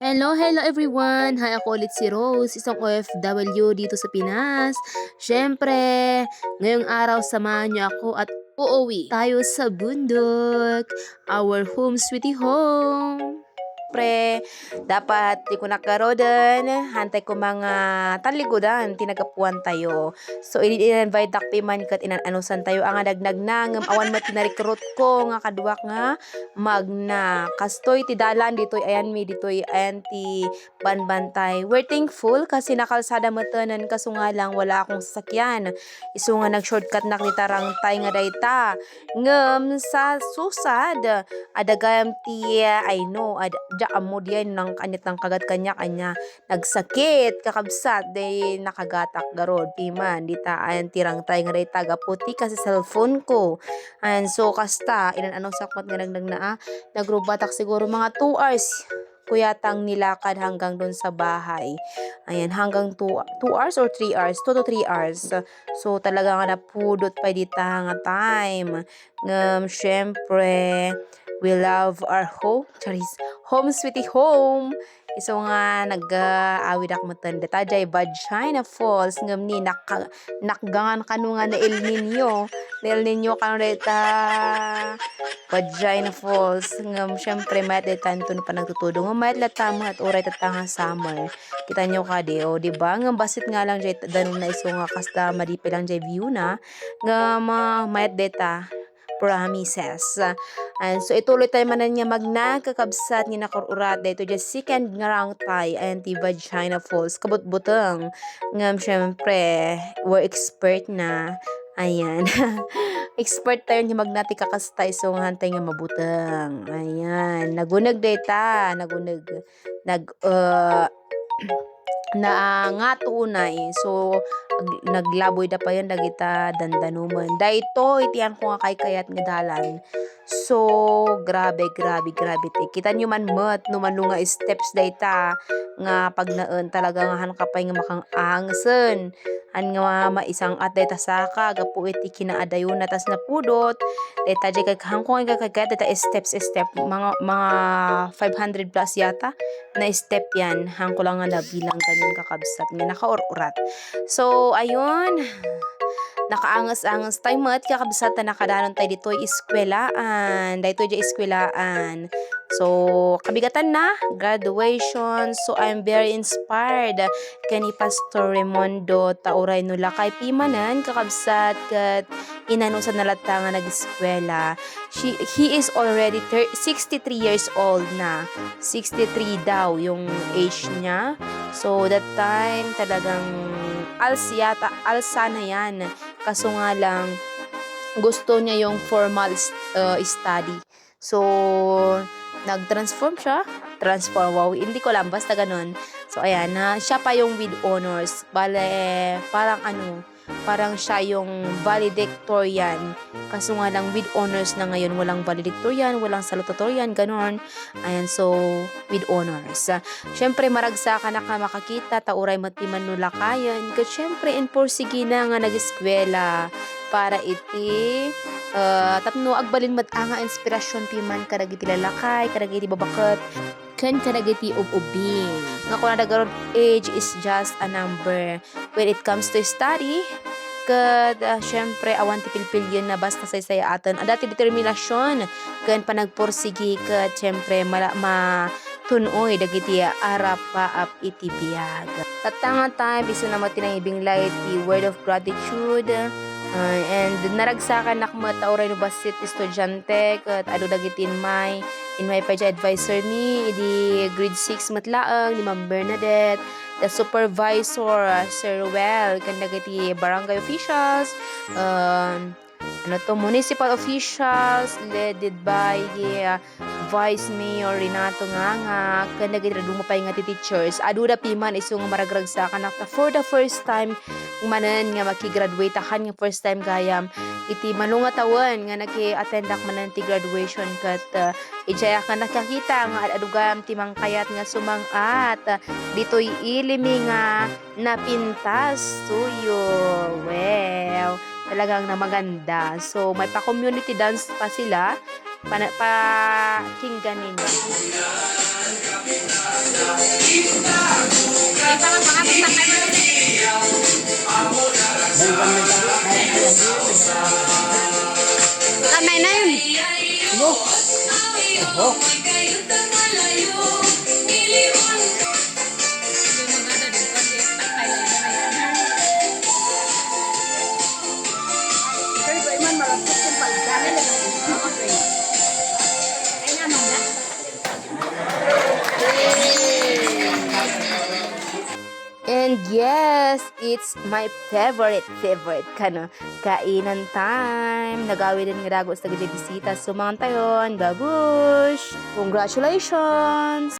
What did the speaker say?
Hello everyone! Hi, ako ulit si Rose, isang OFW dito sa Pinas. Siyempre, ngayong araw samahan niyo ako at uuwi tayo sa bundok, our home sweetie home. Pre, dapat di ko nakarodan, hantay ko mga taligudan, tinagapuan tayo. So, in-invite takpi man kat inanusan tayo ang dagdag na ngam awan mat tinarikrot ko nga kaduwak nga magna. Kastoy ti dalan ditoy ayan mi ditoy ayan ti banbantay. We're thankful kasi nakalsada matanan kaso nga lang wala akong sasakyan. Isu nga nag-shortcut na kitarang tay nga dayta. Ngam sa susad adagam ti I know amo diyan ng kanyat ng kagat kanya nagsakit kakabsat de nakagatak garod piman dita ayan tirang tay nga day taga puti kasi cellphone ko and so kasta inan anong sakmat nga nagrubatak siguro mga 2 hours kuyatang nilakad hanggang doon sa bahay. Ayan, hanggang 2 hours or 3 hours, 2 to 3 hours. So, talaga nga napudot pa dita nga time. Syempre, we love our home. Charis, home sweetie home. So nga nag-awid ako matanda. Tajay Vagina Falls. Ngam ni nakgangan kanu nga na El Nino. Na El Nino kanu deta Vagina Falls. Ngam syempre mayat deta ito pa nagtutudo. Ngam mayat latama at oray tatanga summer. Kita nyo ka di o diba? Ngam basit nga lang jay danong na iso nga kasta madipi lang jay view na. Ngam mayat deta promises. And so ituloy tayo manan niya magnakakabsat ni nakururat dito just second ngarang tay and ti Vagina Falls kabut-butang ngam syempre we're expert na ayan expert tayo ni magnati kakastay so hantay nga mabutang ayan nagunag data nagunag nag na nga tunay so naglaboy da pa yan dagita dandanuman dayto itian ko nga kay kayat nga dalan so grabe te kita nyo man mat no man nga steps dayta nga pag naen talaga nga han kapay nga makang angsen an nga maisang at dayta saka gapu iti kinaadayon na tas napudot dayta jay kay hangkong nga kagad dayta step mga 500 plus yata na step yan hang ko lang nga nabilang ganun kakabsat nga nakaururat so ayun nakaangas-angas tayo mat kakabsat na nakadanon tayo dito iskwelaan dito dyan iskwelaan so kabigatan na graduation so I'm very inspired kani Pastor Raimondo tauray nula kay pimanan kakabsat kat inanusan na lata nga nag-eskwela he is already 63 years old na 63 daw yung age niya so that time talagang alsa na yan kaso nga lang gusto niya yung formal study so nag-transform siya wow hindi ko lang basta ganun so ayan na siya pa yung with honors bale parang siya yung valedictorian kaso nga lang with honors na ngayon walang valedictorian walang salutatorian ganon ayan so with honors syempre maragsakan na ka makakita tauray matiman nula kayan kat syempre enporsige na nga nag-eskwela para iti tapno agbalin anga inspirasyon piman kadagiti lalakay kadagiti babakat kan kadagiti ubing nga kung nadagarod age is just a number when it comes to study kat syempre awan ti pilpilyon na basta saysaya atan dati determinasyon kan panagporsigi kat syempre tunoy dagiti arap paap iti biyag tatanga time biso na matinangibing light the word of gratitude and naragsakan nakmata oray no basit estudyante kat adu dagiti in my page advisor mi di grade 6 matlaang ni Ma'am Bernadette the supervisor Sir Well kan dagiti barangay officials municipal officials led by the Vice Mayor Renato nga kan dagiti dumapay nga ti teachers aduda piman isu nga maragragsakan nakta for the first time manan nga makigraduate akan nga first time gayam iti manunga tawen nga naki-attend ak manan ti graduation kat ijaya ka nakakita nga adugam ti mangkayat nga sumang-at ditoy ilimi nga napintas tuyo wow talagang na maganda so may pa community dance pa sila pakinggan ninyo. Kamay na yun. And yes, it's my favorite kainan time. Nagawi din nga dago sa bisita. So mga tayon, babush! Congratulations!